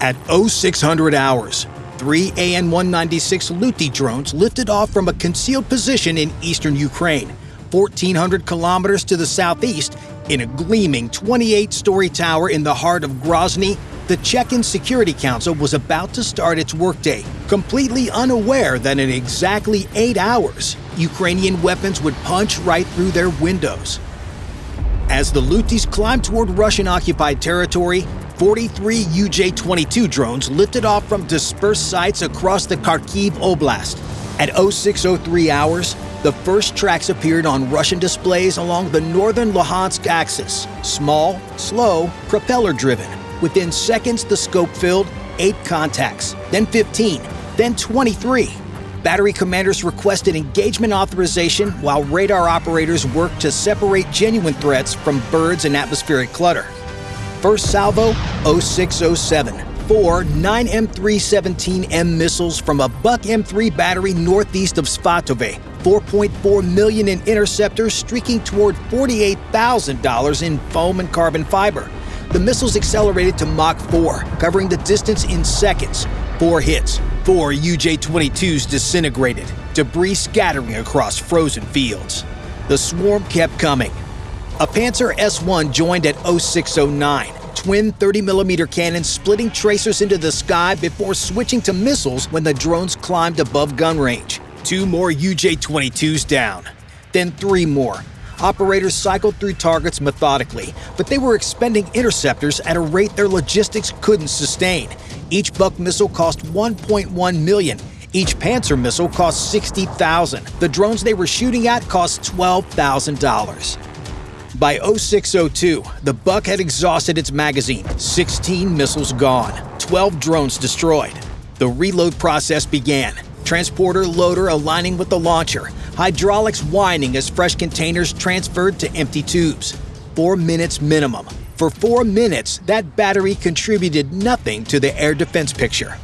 At 0600 hours, 3 AN-196 Liutyi drones lifted off from a concealed position in eastern Ukraine, 1,400 kilometers to the southeast. In a gleaming 28-story tower in the heart of Grozny, the Chechen Security Council was about to start its workday, completely unaware that in exactly 8 hours, Ukrainian weapons would punch right through their windows. As the Lutyys climbed toward Russian-occupied territory, 43 UJ-22 drones lifted off from dispersed sites across the Kharkiv Oblast. At 0603 hours, the first tracks appeared on Russian displays along the northern Luhansk axis. Small, slow, propeller-driven. Within seconds, the scope filled 8 contacts, then 15, then 23. Battery commanders requested engagement authorization while radar operators worked to separate genuine threats from birds and atmospheric clutter. First salvo, 0607. 4 9M317M missiles from a Buck M3 battery northeast of Svatove. 4.4 million in interceptors streaking toward $48,000 in foam and carbon fiber. The missiles accelerated to Mach 4, covering the distance in seconds. 4 hits. 4 UJ-22s disintegrated, debris scattering across frozen fields. The swarm kept coming. A Panzer S-1 joined at 0609. Twin 30mm cannons splitting tracers into the sky before switching to missiles when the drones climbed above gun range. 2 more UJ-22s down. Then 3 more. Operators cycled through targets methodically, but they were expending interceptors at a rate their logistics couldn't sustain. Each Buck missile cost $1.1 million. Each Panzer missile cost $60,000. The drones they were shooting at cost $12,000. By 0602, the Buck had exhausted its magazine. 16 missiles gone, 12 drones destroyed. The reload process began. Transporter loader aligning with the launcher. Hydraulics whining as fresh containers transferred to empty tubes. 4 minutes minimum. For 4 minutes, that battery contributed nothing to the air defense picture.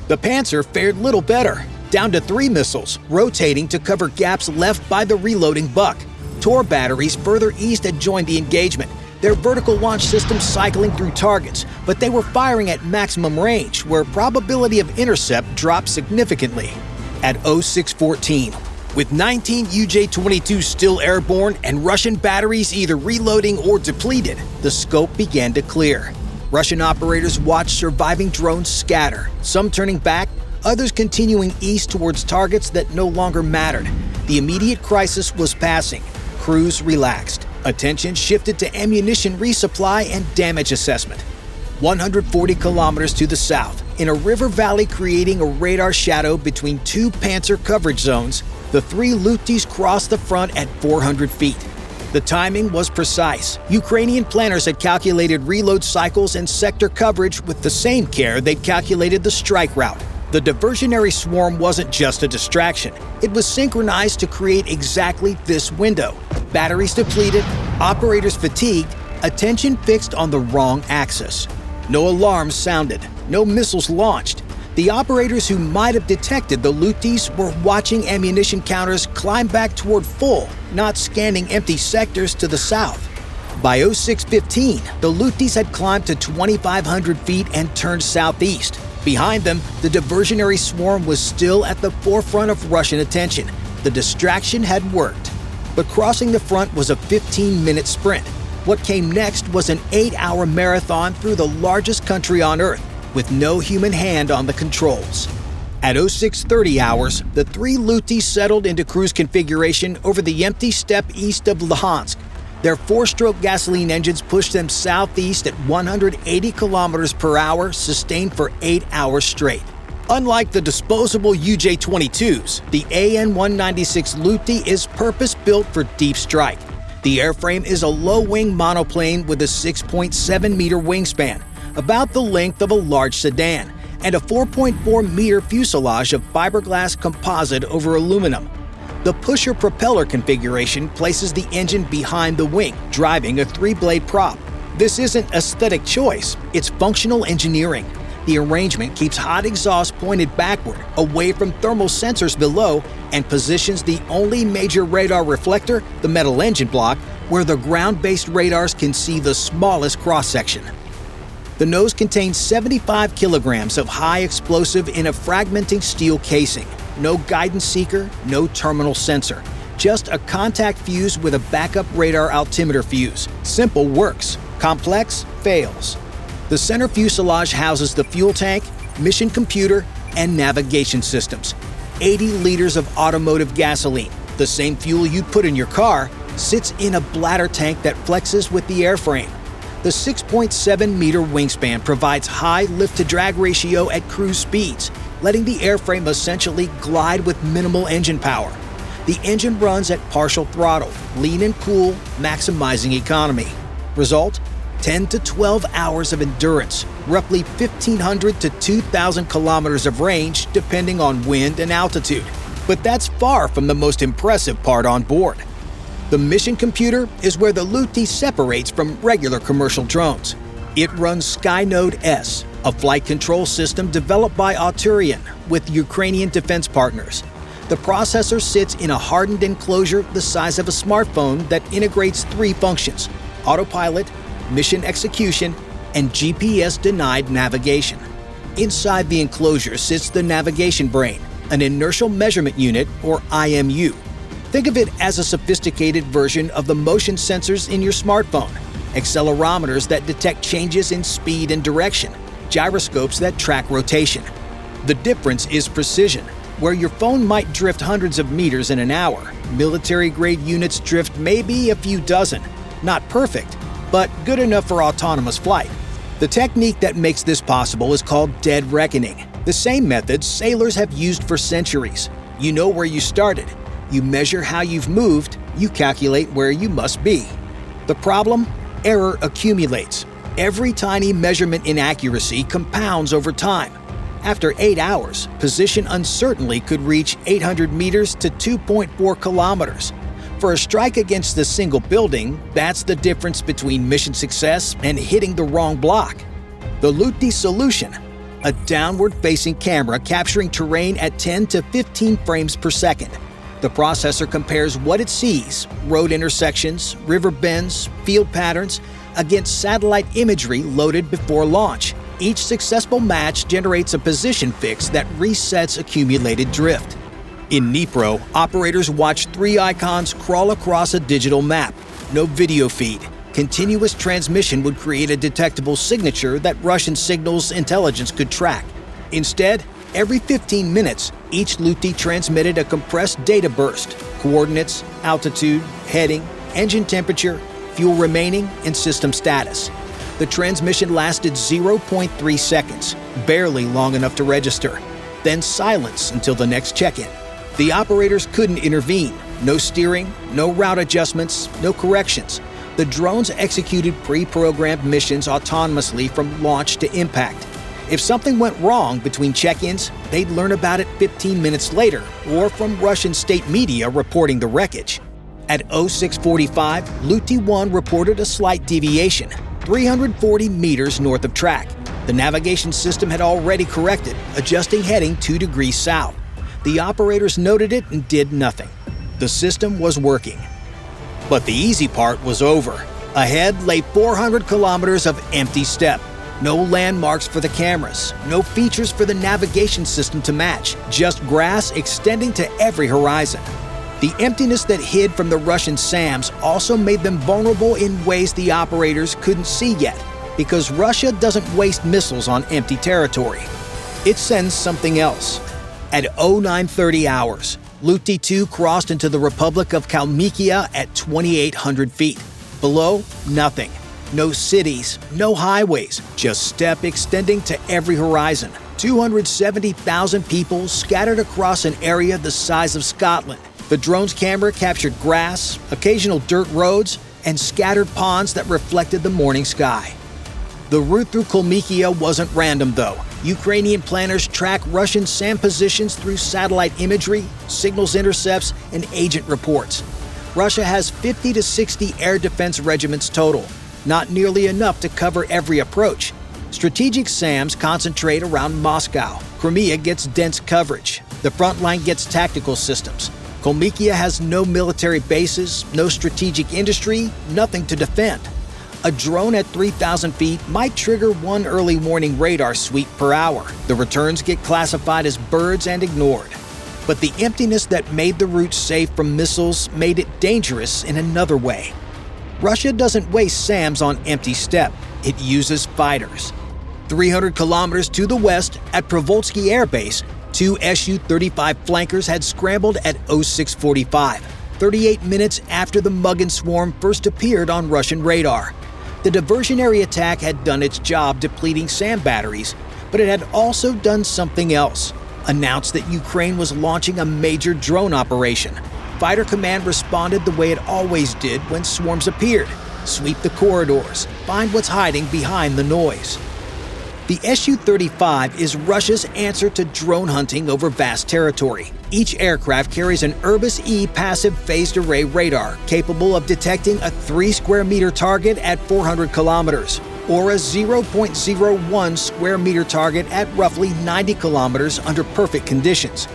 The Panzer fared little better, down to 3 missiles, rotating to cover gaps left by the reloading Buck. Tor batteries further east had joined the engagement, their vertical launch systems cycling through targets, but they were firing at maximum range, where probability of intercept dropped significantly. At 0614, with 19 UJ-22s still airborne and Russian batteries either reloading or depleted, the scope began to clear. Russian operators watched surviving drones scatter, some turning back, others continuing east towards targets that no longer mattered. The immediate crisis was passing. Crews relaxed. Attention shifted to ammunition resupply and damage assessment. 140 kilometers to the south, in a river valley creating a radar shadow between 2 Panzer coverage zones, the 3 Lutyys crossed the front at 400 feet. The timing was precise. Ukrainian planners had calculated reload cycles and sector coverage with the same care they'd calculated the strike route. The diversionary swarm wasn't just a distraction. It was synchronized to create exactly this window. Batteries depleted, operators fatigued, attention fixed on the wrong axis. No alarms sounded, no missiles launched. The operators who might have detected the Lutyys were watching ammunition counters climb back toward full, not scanning empty sectors to the south. By 0615, the Lutyys had climbed to 2,500 feet and turned southeast. Behind them, the diversionary swarm was still at the forefront of Russian attention. The distraction had worked. But crossing the front was a 15-minute sprint. What came next was an 8-hour marathon through the largest country on Earth, with no human hand on the controls. At 0630 hours, the 3 Lutyys settled into cruise configuration over the empty steppe east of Luhansk. Their 4-stroke gasoline engines pushed them southeast at 180 kilometers per hour, sustained for 8 hours straight. Unlike the disposable UJ-22s, the AN-196 Liutyi is purpose-built for deep strike. The airframe is a low-wing monoplane with a 6.7-meter wingspan, about the length of a large sedan, and a 4.4-meter fuselage of fiberglass composite over aluminum. The pusher propeller configuration places the engine behind the wing, driving a 3-blade prop. This isn't aesthetic choice, it's functional engineering. The arrangement keeps hot exhaust pointed backward, away from thermal sensors below, and positions the only major radar reflector, the metal engine block, where the ground-based radars can see the smallest cross-section. The nose contains 75 kilograms of high explosive in a fragmenting steel casing. No guidance seeker, no terminal sensor. Just a contact fuse with a backup radar altimeter fuse. Simple works. Complex fails. The center fuselage houses the fuel tank, mission computer, and navigation systems. 80 liters of automotive gasoline, the same fuel you'd put in your car, sits in a bladder tank that flexes with the airframe. The 6.7-meter wingspan provides high lift-to-drag ratio at cruise speeds, letting the airframe essentially glide with minimal engine power. The engine runs at partial throttle, lean and cool, maximizing economy. Result? 10 to 12 hours of endurance, roughly 1,500 to 2,000 kilometers of range depending on wind and altitude. But that's far from the most impressive part on board. The mission computer is where the Luty separates from regular commercial drones. It runs Skynode S, a flight control system developed by Auturian with Ukrainian defense partners. The processor sits in a hardened enclosure the size of a smartphone that integrates 3 functions: autopilot, mission execution, and GPS-denied navigation. Inside the enclosure sits the navigation brain, an inertial measurement unit, or IMU. Think of it as a sophisticated version of the motion sensors in your smartphone, accelerometers that detect changes in speed and direction, gyroscopes that track rotation. The difference is precision. Where your phone might drift hundreds of meters in an hour, military-grade units drift maybe a few dozen. Not perfect, but good enough for autonomous flight. The technique that makes this possible is called dead reckoning. The same method sailors have used for centuries. You know where you started. You measure how you've moved, you calculate where you must be. The problem? Error accumulates. Every tiny measurement inaccuracy compounds over time. After 8 hours, position uncertainty could reach 800 meters to 2.4 kilometers. For a strike against a single building, that's the difference between mission success and hitting the wrong block. The Luty solution: a downward-facing camera capturing terrain at 10 to 15 frames per second. The processor compares what it sees, road intersections, river bends, field patterns, against satellite imagery loaded before launch. Each successful match generates a position fix that resets accumulated drift. In Dnipro, operators watch 3 icons crawl across a digital map. No video feed. Continuous transmission would create a detectable signature that Russian signals intelligence could track. Instead, every 15 minutes, each Luty transmitted a compressed data burst: coordinates, altitude, heading, engine temperature, fuel remaining, and system status. The transmission lasted 0.3 seconds, barely long enough to register. Then silence until the next check-in. The operators couldn't intervene. No steering, no route adjustments, no corrections. The drones executed pre-programmed missions autonomously from launch to impact. If something went wrong between check-ins, they'd learn about it 15 minutes later, or from Russian state media reporting the wreckage. At 0645, Luty 1 reported a slight deviation, 340 meters north of track. The navigation system had already corrected, adjusting heading 2 degrees south. The operators noted it and did nothing. The system was working. But the easy part was over. Ahead lay 400 kilometers of empty steppe. No landmarks for the cameras, no features for the navigation system to match, just grass extending to every horizon. The emptiness that hid from the Russian SAMs also made them vulnerable in ways the operators couldn't see yet, because Russia doesn't waste missiles on empty territory. It sends something else. At 0930 hours, Luty 2 crossed into the Republic of Kalmykia at 2,800 feet. Below, nothing. No cities, no highways, just steppe extending to every horizon. 270,000 people scattered across an area the size of Scotland. The drone's camera captured grass, occasional dirt roads, and scattered ponds that reflected the morning sky. The route through Kalmykia wasn't random, though. Ukrainian planners track Russian SAM positions through satellite imagery, signals intercepts, and agent reports. Russia has 50 to 60 air defense regiments total, not nearly enough to cover every approach. Strategic SAMs concentrate around Moscow. Crimea gets dense coverage. The front line gets tactical systems. Kalmykia has no military bases, no strategic industry, nothing to defend. A drone at 3,000 feet might trigger one early warning radar sweep per hour. The returns get classified as birds and ignored. But the emptiness that made the route safe from missiles made it dangerous in another way. Russia doesn't waste SAMs on empty steppe. It uses fighters. 300 kilometers to the west, at Provolsky Air Base, two Su-35 flankers had scrambled at 0645, 38 minutes after the Muggin swarm first appeared on Russian radar. The diversionary attack had done its job depleting SAM batteries, but it had also done something else. Announced that Ukraine was launching a major drone operation. Fighter Command responded the way it always did when swarms appeared: sweep the corridors, find what's hiding behind the noise. The Su-35 is Russia's answer to drone hunting over vast territory. Each aircraft carries an Urbis-E passive phased array radar capable of detecting a 3 square meter target at 400 kilometers, or a 0.01 square meter target at roughly 90 kilometers under perfect conditions.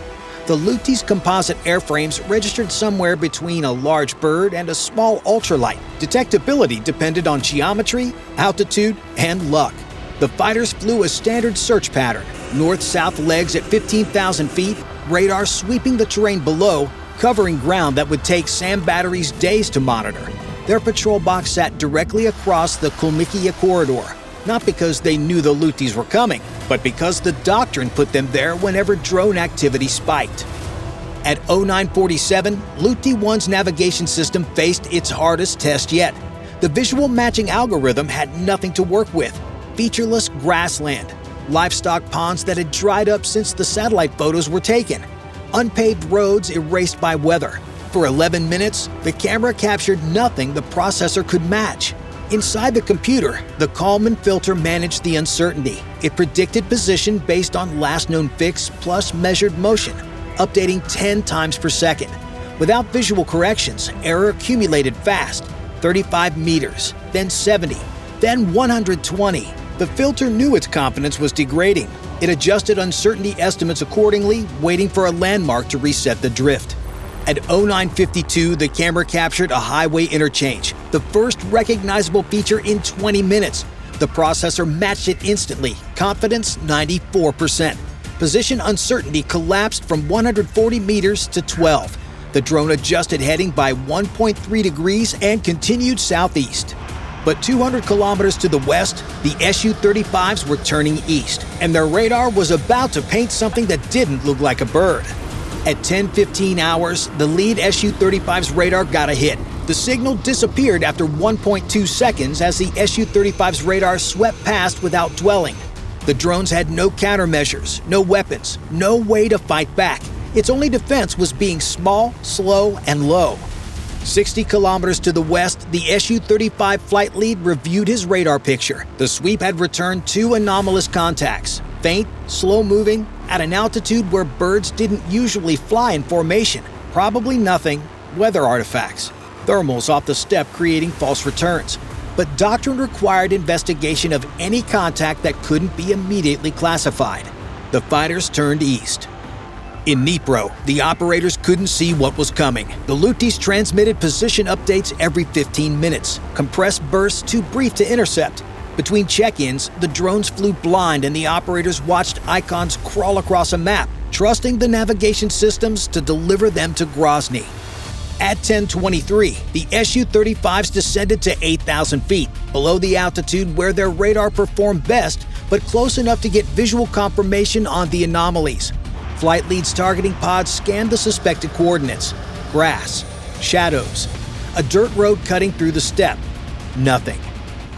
The Lutyi's composite airframes registered somewhere between a large bird and a small ultralight. Detectability depended on geometry, altitude, and luck. The fighters flew a standard search pattern: north-south legs at 15,000 feet, radar sweeping the terrain below, covering ground that would take SAM batteries days to monitor. Their patrol box sat directly across the Kalmykia corridor, not because they knew the Lutyys were coming, but because the doctrine put them there whenever drone activity spiked. At 0947, Luty 1's navigation system faced its hardest test yet. The visual matching algorithm had nothing to work with. Featureless grassland, livestock ponds that had dried up since the satellite photos were taken, unpaved roads erased by weather. For 11 minutes, the camera captured nothing the processor could match. Inside the computer, the Kalman filter managed the uncertainty. It predicted position based on last known fix plus measured motion, updating 10 times per second. Without visual corrections, error accumulated fast: 35 meters, then 70, then 120. The filter knew its confidence was degrading. It adjusted uncertainty estimates accordingly, waiting for a landmark to reset the drift. At 0952, the camera captured a highway interchange, the first recognizable feature in 20 minutes. The processor matched it instantly, confidence 94%. Position uncertainty collapsed from 140 meters to 12. The drone adjusted heading by 1.3 degrees and continued southeast. But 200 kilometers to the west, the Su-35s were turning east, and their radar was about to paint something that didn't look like a bird. At 10:15 hours, the lead Su-35's radar got a hit. The signal disappeared after 1.2 seconds as the Su-35's radar swept past without dwelling. The drones had no countermeasures, no weapons, no way to fight back. Its only defense was being small, slow, and low. 60 kilometers to the west, the Su-35 flight lead reviewed his radar picture. The sweep had returned 2 anomalous contacts: faint, slow-moving, at an altitude where birds didn't usually fly in formation. Probably nothing, weather artifacts. Thermals off the steppe creating false returns. But doctrine required investigation of any contact that couldn't be immediately classified. The fighters turned east. In Dnipro, the operators couldn't see what was coming. The Lutyys transmitted position updates every 15 minutes, compressed bursts too brief to intercept. Between check-ins, the drones flew blind and the operators watched icons crawl across a map, trusting the navigation systems to deliver them to Grozny. At 10:23, the Su-35s descended to 8,000 feet, below the altitude where their radar performed best, but close enough to get visual confirmation on the anomalies. Flight lead's targeting pods scanned the suspected coordinates: grass, shadows, a dirt road cutting through the steppe. Nothing.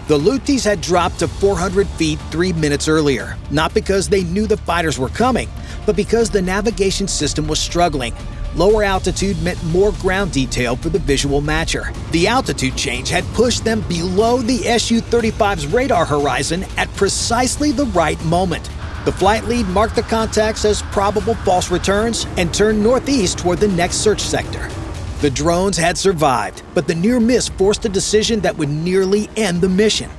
The Lutyys had dropped to 400 feet 3 minutes earlier, not because they knew the fighters were coming, but because the navigation system was struggling. Lower altitude meant more ground detail for the visual matcher. The altitude change had pushed them below the Su-35's radar horizon at precisely the right moment. The flight lead marked the contacts as probable false returns and turned northeast toward the next search sector. The drones had survived, but the near miss forced a decision that would nearly end the mission.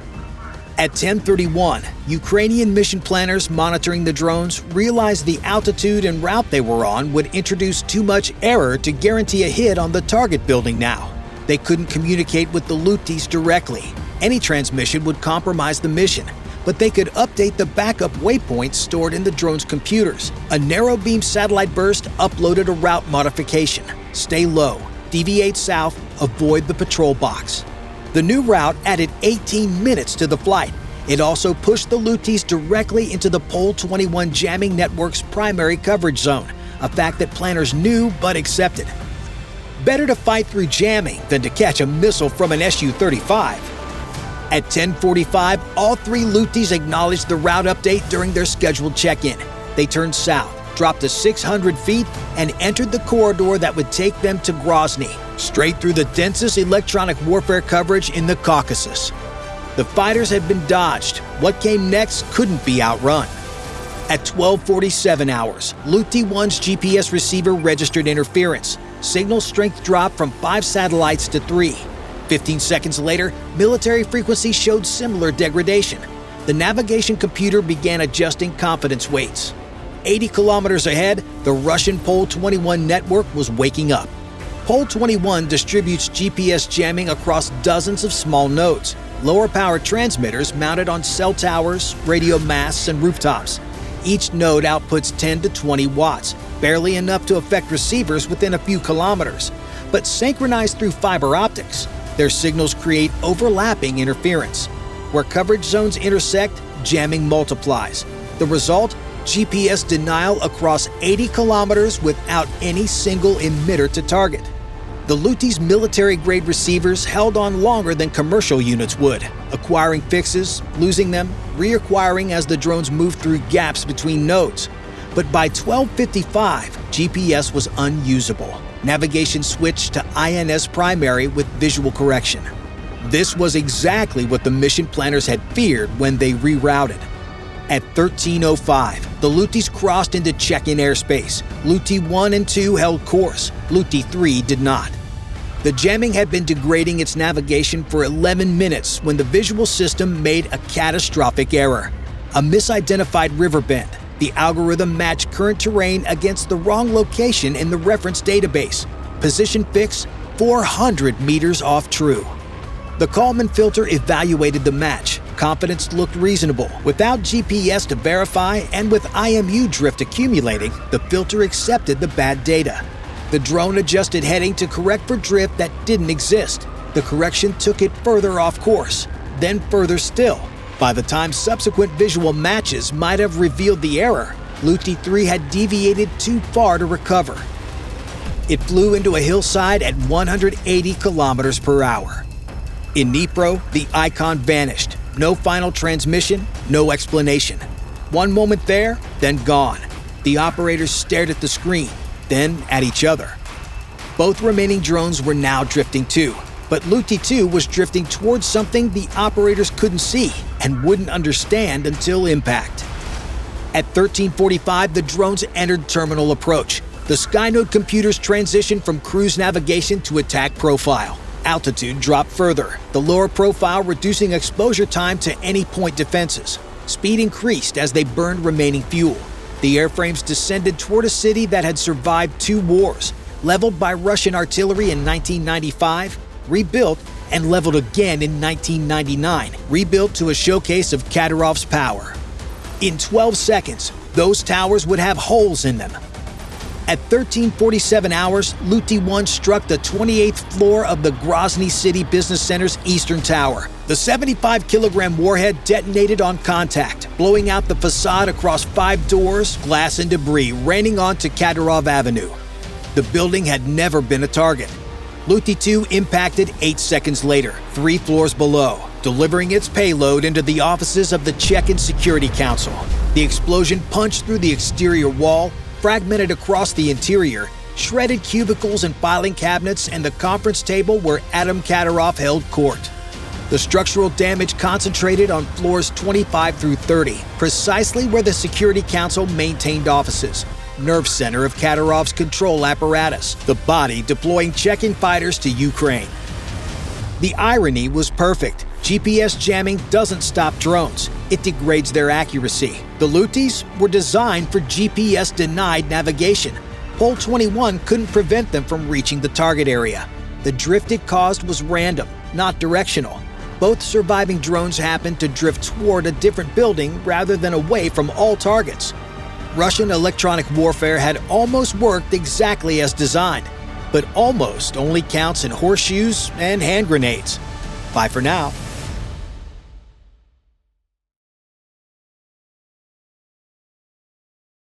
At 10:31, Ukrainian mission planners monitoring the drones realized the altitude and route they were on would introduce too much error to guarantee a hit on the target building now. They couldn't communicate with the Lutyys directly. Any transmission would compromise the mission, but they could update the backup waypoints stored in the drone's computers. A narrow-beam satellite burst uploaded a route modification. Stay low, deviate south, avoid the patrol box. The new route added 18 minutes to the flight. It also pushed the Lutyys directly into the Pole 21 jamming network's primary coverage zone, a fact that planners knew but accepted. Better to fight through jamming than to catch a missile from an Su-35. At 10:45, all three Lutyys acknowledged the route update during their scheduled check-in. They turned south, dropped to 600 feet, and entered the corridor that would take them to Grozny, straight through the densest electronic warfare coverage in the Caucasus. The fighters had been dodged. What came next couldn't be outrun. At 12:47 hours, Luty 1's GPS receiver registered interference. Signal strength dropped from 5 satellites to 3. 15 seconds later, military frequency showed similar degradation. The navigation computer began adjusting confidence weights. 80 kilometers ahead, the Russian Pole 21 network was waking up. Pole 21 distributes GPS jamming across dozens of small nodes, lower-power transmitters mounted on cell towers, radio masts, and rooftops. Each node outputs 10 to 20 watts, barely enough to affect receivers within a few kilometers. But synchronized through fiber optics, their signals create overlapping interference. Where coverage zones intersect, jamming multiplies. The result? GPS denial across 80 kilometers without any single emitter to target. The Luty's military-grade receivers held on longer than commercial units would, acquiring fixes, losing them, reacquiring as the drones moved through gaps between nodes. But by 12:55, GPS was unusable. Navigation switched to INS primary with visual correction. This was exactly what the mission planners had feared when they rerouted. At 13:05, the Lutyys crossed into Chechen airspace. Luty 1 and 2 held course. Luty 3 did not. The jamming had been degrading its navigation for 11 minutes when the visual system made a catastrophic error. A misidentified river bend. The algorithm matched current terrain against the wrong location in the reference database. Position fix 400 meters off true. The Kalman filter evaluated the match. Confidence looked reasonable. Without GPS to verify and with IMU drift accumulating, the filter accepted the bad data. The drone adjusted heading to correct for drift that didn't exist. The correction took it further off course, then further still. By the time subsequent visual matches might have revealed the error, Luty 3 had deviated too far to recover. It flew into a hillside at 180 kilometers per hour. In Dnipro, the icon vanished. No final transmission, no explanation. One moment there, then gone. The operators stared at the screen, then at each other. Both remaining drones were now drifting too, but Luty 2 was drifting towards something the operators couldn't see and wouldn't understand until impact. At 13:45, the drones entered terminal approach. The Skynode computers transitioned from cruise navigation to attack profile. Altitude dropped further, the lower profile reducing exposure time to any point defenses. Speed increased as they burned remaining fuel. The airframes descended toward a city that had survived 2 wars, leveled by Russian artillery in 1995, rebuilt, and leveled again in 1999, rebuilt to a showcase of Kadyrov's power. In 12 seconds, those towers would have holes in them. At 13:47 hours, Luty 1 struck the 28th floor of the Grozny City Business Center's eastern tower. The 75-kilogram warhead detonated on contact, blowing out the facade across 5 doors, glass and debris raining onto Kadyrov Avenue. The building had never been a target. Luty 2 impacted 8 seconds later, 3 floors below, delivering its payload into the offices of the Chechen Security Council. The explosion punched through the exterior wall, fragmented across the interior, shredded cubicles and filing cabinets and the conference table where Adam Kadyrov held court. The structural damage concentrated on floors 25 through 30, precisely where the Security Council maintained offices, nerve center of Kadyrov's control apparatus, the body deploying Chechen fighters to Ukraine. The irony was perfect. GPS jamming doesn't stop drones. It degrades their accuracy. The Lutyys were designed for GPS-denied navigation. Pole 21 couldn't prevent them from reaching the target area. The drift it caused was random, not directional. Both surviving drones happened to drift toward a different building rather than away from all targets. Russian electronic warfare had almost worked exactly as designed, but almost only counts in horseshoes and hand grenades. Bye for now.